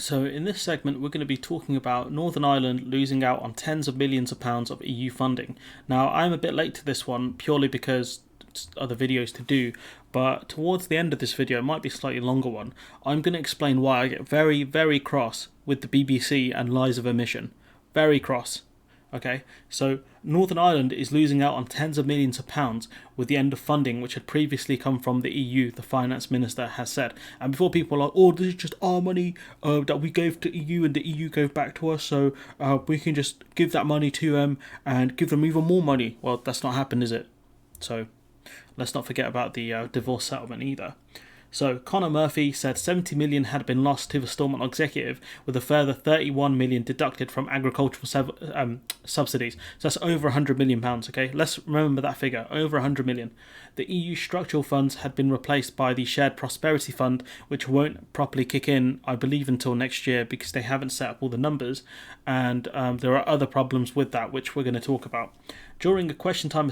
So in this segment, we're going to be talking about Northern Ireland losing out on tens of millions of pounds of EU funding. Now, I'm a bit late to this one purely because other videos to do, but towards the end of this video, it might be a slightly longer one, I'm going to explain why I get very, very cross with the BBC and lies of omission. Very cross. Okay, so Northern Ireland is losing out on tens of millions of pounds with the end of funding which had previously come from the EU, the finance minister has said. And before people are like, oh, this is just our money that we gave to EU and the EU gave back to us, so we can just give that money to them and give them even more money. Well, that's not happened, is it? So let's not forget about the divorce settlement either. So Conor Murphy said 70 million had been lost to the Stormont executive, with a further 31 million deducted from agricultural subsidies. So that's over 100 million pounds. Okay, let's remember that figure, over 100 million. The EU structural funds had been replaced by the Shared Prosperity Fund, which won't properly kick in, I believe, until next year because they haven't set up all the numbers, and there are other problems with that which we're going to talk about. During a question time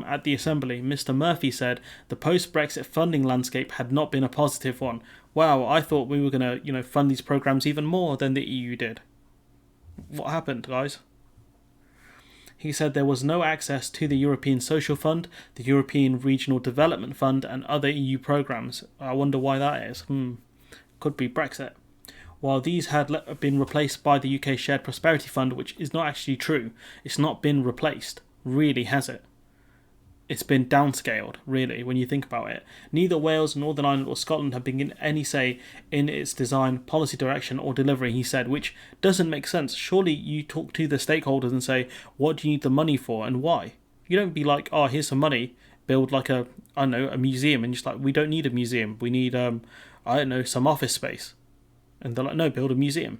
at the Assembly, Mr. Murphy said the post-Brexit funding landscape had not been a positive one. Wow, I thought we were going to, fund these programs even more than the EU did. What happened, guys? He said there was no access to the European Social Fund, the European Regional Development Fund, and other EU programs. I wonder why that is. Could be Brexit. While these had been replaced by the UK Shared Prosperity Fund, which is not actually true. It's not been replaced. Really, has it? It's been downscaled, really, when you think about it. Neither Wales, Northern Ireland or Scotland have been given any say in its design, policy direction or delivery, he said, which doesn't make sense. Surely you talk to the stakeholders and say, what do you need the money for and why? You don't be like, oh, here's some money, build like a museum, and just like, we don't need a museum, we need, some office space. And they're like, no, build a museum.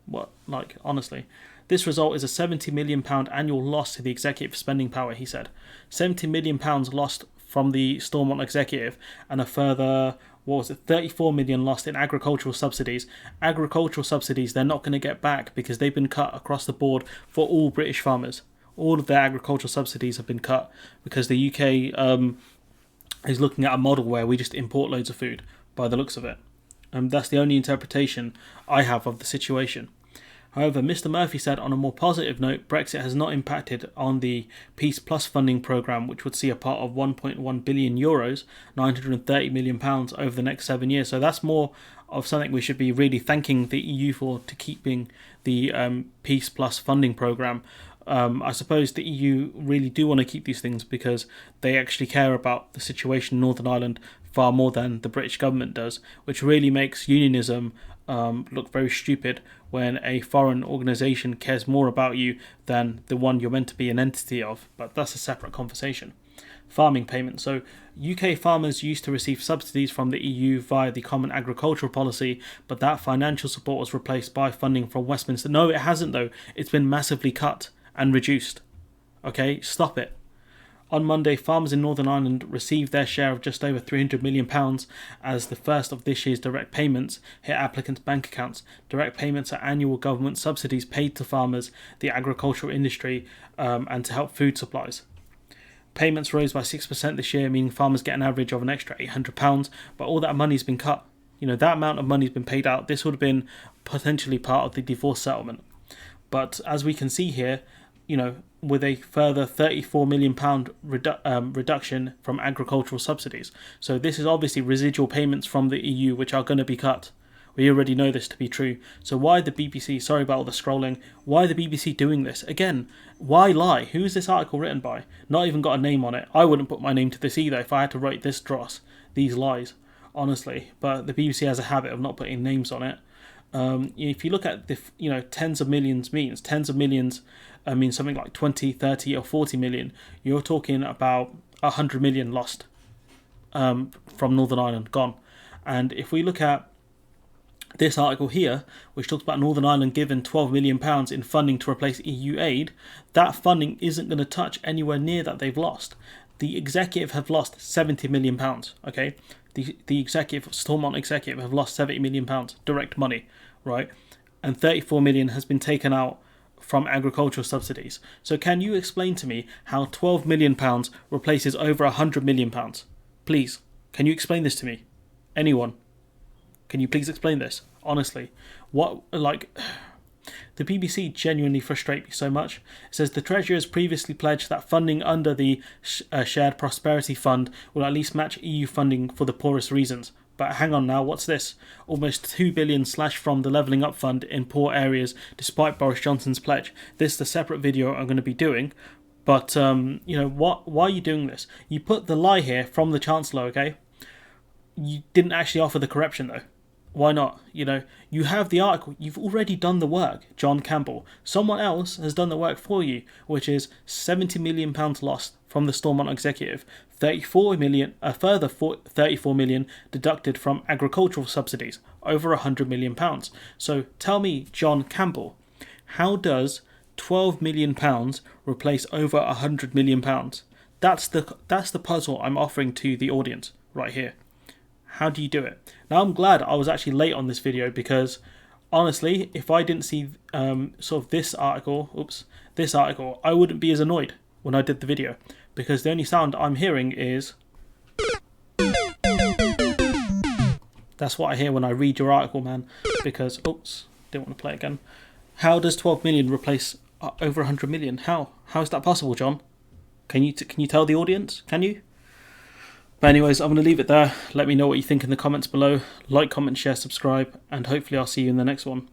What? Like, honestly. This result is a £70 million annual loss to the executive spending power, he said. £70 million lost from the Stormont executive and a further, 34 million lost in agricultural subsidies. Agricultural subsidies they're not going to get back because they've been cut across the board for all British farmers. All of their agricultural subsidies have been cut because the UK is looking at a model where we just import loads of food, by the looks of it. That's the only interpretation I have of the situation. However, Mr. Murphy said on a more positive note, Brexit has not impacted on the Peace Plus funding programme, which would see a part of €1.1 billion, £930 million over the next 7 years. So that's more of something we should be really thanking the EU for, to keeping the Peace Plus funding programme. I suppose the EU really do want to keep these things because they actually care about the situation in Northern Ireland far more than the British government does, which really makes unionism look very stupid when a foreign organisation cares more about you than the one you're meant to be an entity of. But that's a separate conversation. Farming payments. So UK farmers used to receive subsidies from the EU via the Common Agricultural Policy, but that financial support was replaced by funding from Westminster. No, it hasn't though. It's been massively cut and reduced. Okay, stop it. On Monday, farmers in Northern Ireland received their share of just over £300 million as the first of this year's direct payments hit applicants' bank accounts. Direct payments are annual government subsidies paid to farmers, the agricultural industry, and to help food supplies. Payments rose by 6% this year, meaning farmers get an average of an extra £800, but all that money's been cut. That amount of money's been paid out. This would have been potentially part of the divorce settlement. But as we can see here, with a further £34 million reduction from agricultural subsidies. So this is obviously residual payments from the EU which are going to be cut. We already know this to be true. So why the BBC, sorry about all the scrolling, why the BBC doing this? Again, why lie? Who is this article written by? Not even got a name on it. I wouldn't put my name to this either if I had to write this dross, these lies, honestly. But the BBC has a habit of not putting names on it. If you look at the, tens of millions means something like 20, 30 or 40 million. You're talking about 100 million lost from Northern Ireland, gone. And if we look at this article here, which talks about Northern Ireland given £12 million in funding to replace EU aid, that funding isn't going to touch anywhere near that they've lost. The executive have lost £70 million, okay? The executive, Stormont executive, have lost £70 million direct money, right? And 34 million has been taken out from agricultural subsidies. So can you explain to me how £12 million replaces over £100 million? Please, can you explain this to me? Anyone? Can you please explain this? Honestly, what, like, the BBC genuinely frustrate me so much. It says the Treasury has previously pledged that funding under the Shared Prosperity Fund will at least match EU funding for the poorest regions. But hang on now, what's this? Almost 2 billion slashed from the Levelling Up Fund in poor areas despite Boris Johnson's pledge. This is a separate video I'm going to be doing. But, why are you doing this? You put the lie here from the Chancellor, okay? You didn't actually offer the correction, though. Why not? You have the article. You've already done the work, John Campbell. Someone else has done the work for you, which is £70 million lost from the Stormont executive, 34 million, a further 34 million deducted from agricultural subsidies, over £100 million. So tell me, John Campbell, how does £12 million replace over £100 million? That's the puzzle I'm offering to the audience right here. How do you do it? Now, I'm glad I was actually late on this video because, honestly, if I didn't see this article, I wouldn't be as annoyed when I did the video, because the only sound I'm hearing is... That's what I hear when I read your article, man, because, didn't want to play again. How does 12 million replace over 100 million? How is that possible, John? Can you tell the audience? Can you? But anyways, I'm going to leave it there. Let me know what you think in the comments below. Like, comment, share, subscribe, and hopefully I'll see you in the next one.